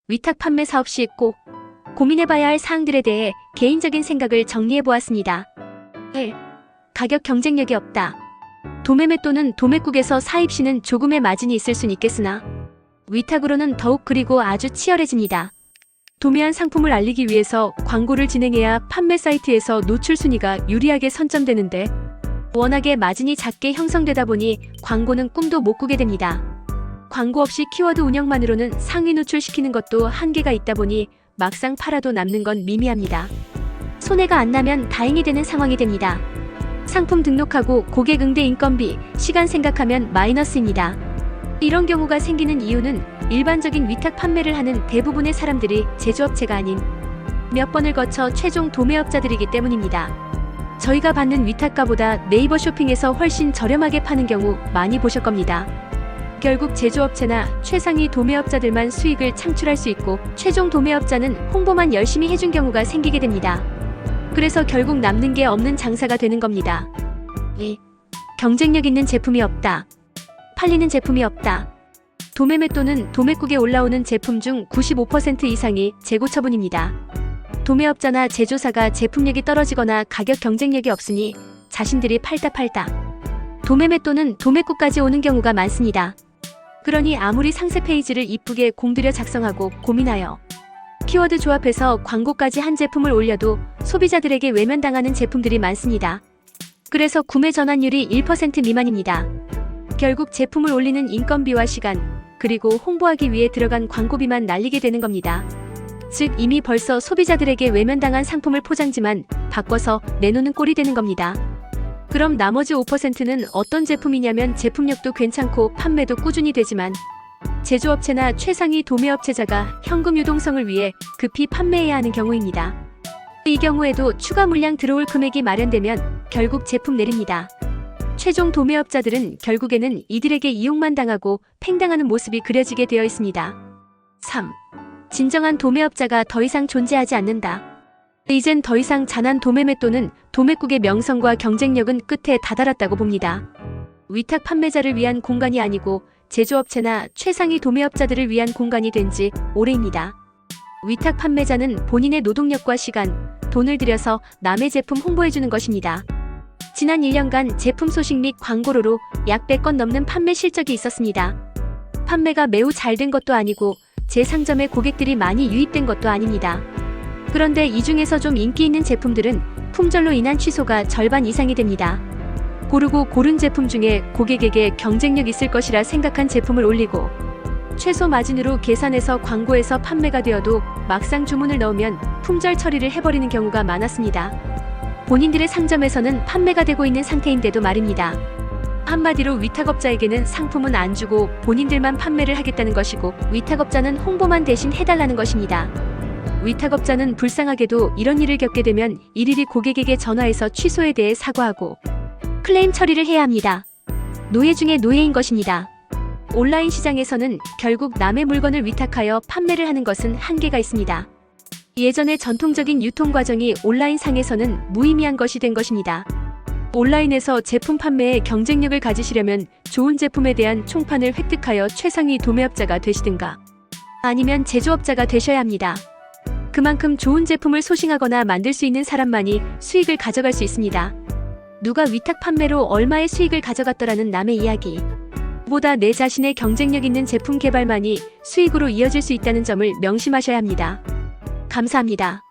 위탁 판매 사업 시 꼭 고민해봐야 할 사항들에 대해 개인적인 생각을 정리해보았습니다. 1. 가격 경쟁력이 없다. 도매매 또는 도매국에서 사입 시는 조금의 마진이 있을 순 있겠으나 위탁으로는 더욱 그리고 아주 치열해집니다. 도매한 상품을 알리기 위해서 광고를 진행해야 판매 사이트에서 노출 순위가 유리하게 선점되는데 워낙에 마진이 작게 형성되다 보니 광고는 꿈도 못 꾸게 됩니다. 광고 없이 키워드 운영만으로는 상위 노출시키는 것도 한계가 있다 보니 막상 팔아도 남는 건 미미합니다. 손해가 안 나면 다행이 되는 상황이 됩니다. 상품 등록하고 고객 응대 인건비, 시간 생각하면 마이너스입니다. 이런 경우가 생기는 이유는 일반적인 위탁 판매를 하는 대부분의 사람들이 제조업체가 아닌 몇 번을 거쳐 최종 도매업자들이기 때문입니다. 저희가 받는 위탁가보다 네이버 쇼핑에서 훨씬 저렴하게 파는 경우 많이 보실 겁니다. 결국 제조업체나 최상위 도매업자들만 수익을 창출할 수 있고 최종 도매업자는 홍보만 열심히 해준 경우가 생기게 됩니다. 그래서 결국 남는 게 없는 장사가 되는 겁니다. 2. 경쟁력 있는 제품이 없다. 팔리는 제품이 없다. 도매매 또는 도매국에 올라오는 제품 중 95% 이상이 재고 처분입니다. 도매업자나 제조사가 제품력이 떨어지거나 가격 경쟁력이 없으니 자신들이 팔다 도매매 또는 도매국까지 오는 경우가 많습니다. 그러니 아무리 상세 페이지를 이쁘게 공들여 작성하고 고민하여 키워드 조합해서 광고까지 한 제품을 올려도 소비자들에게 외면당하는 제품들이 많습니다. 그래서 구매 전환율이 1% 미만입니다. 결국 제품을 올리는 인건비와 시간, 그리고 홍보하기 위해 들어간 광고비만 날리게 되는 겁니다. 즉 이미 벌써 소비자들에게 외면당한 상품을 포장지만 바꿔서 내놓는 꼴이 되는 겁니다. 그럼 나머지 5%는 어떤 제품이냐면 제품력도 괜찮고 판매도 꾸준히 되지만 제조업체나 최상위 도매업체자가 현금 유동성을 위해 급히 판매해야 하는 경우입니다. 이 경우에도 추가 물량 들어올 금액이 마련되면 결국 제품 내립니다. 최종 도매업자들은 결국에는 이들에게 이용만 당하고 팽당하는 모습이 그려지게 되어 있습니다. 3. 진정한 도매업자가 더 이상 존재하지 않는다. 이젠 더 이상 잔한 도매매 또는 도매국의 명성과 경쟁력은 끝에 다다랐다고 봅니다. 위탁 판매자를 위한 공간이 아니고 제조업체나 최상위 도매업자들을 위한 공간이 된 지 오래입니다. 위탁 판매자는 본인의 노동력과 시간, 돈을 들여서 남의 제품 홍보해주는 것입니다. 지난 1년간 제품 소식 및 광고로로 약 100건 넘는 판매 실적이 있었습니다. 판매가 매우 잘 된 것도 아니고 제 상점에 고객들이 많이 유입된 것도 아닙니다. 그런데 이 중에서 좀 인기 있는 제품들은 품절로 인한 취소가 절반 이상이 됩니다. 고르고 고른 제품 중에 고객에게 경쟁력 있을 것이라 생각한 제품을 올리고 최소 마진으로 계산해서 광고해서 판매가 되어도 막상 주문을 넣으면 품절 처리를 해버리는 경우가 많았습니다. 본인들의 상점에서는 판매가 되고 있는 상태인데도 말입니다. 한마디로 위탁업자에게는 상품은 안 주고 본인들만 판매를 하겠다는 것이고 위탁업자는 홍보만 대신 해달라는 것입니다. 위탁업자는 불쌍하게도 이런 일을 겪게 되면 일일이 고객에게 전화해서 취소에 대해 사과하고 클레임 처리를 해야 합니다. 노예 중에 노예인 것입니다. 온라인 시장에서는 결국 남의 물건을 위탁하여 판매를 하는 것은 한계가 있습니다. 예전의 전통적인 유통 과정이 온라인 상에서는 무의미한 것이 된 것입니다. 온라인에서 제품 판매에 경쟁력을 가지시려면 좋은 제품에 대한 총판을 획득하여 최상위 도매업자가 되시든가 아니면 제조업자가 되셔야 합니다. 그만큼 좋은 제품을 소싱하거나 만들 수 있는 사람만이 수익을 가져갈 수 있습니다. 누가 위탁 판매로 얼마의 수익을 가져갔더라는 남의 이야기 보다 내 자신의 경쟁력 있는 제품 개발만이 수익으로 이어질 수 있다는 점을 명심하셔야 합니다. 감사합니다.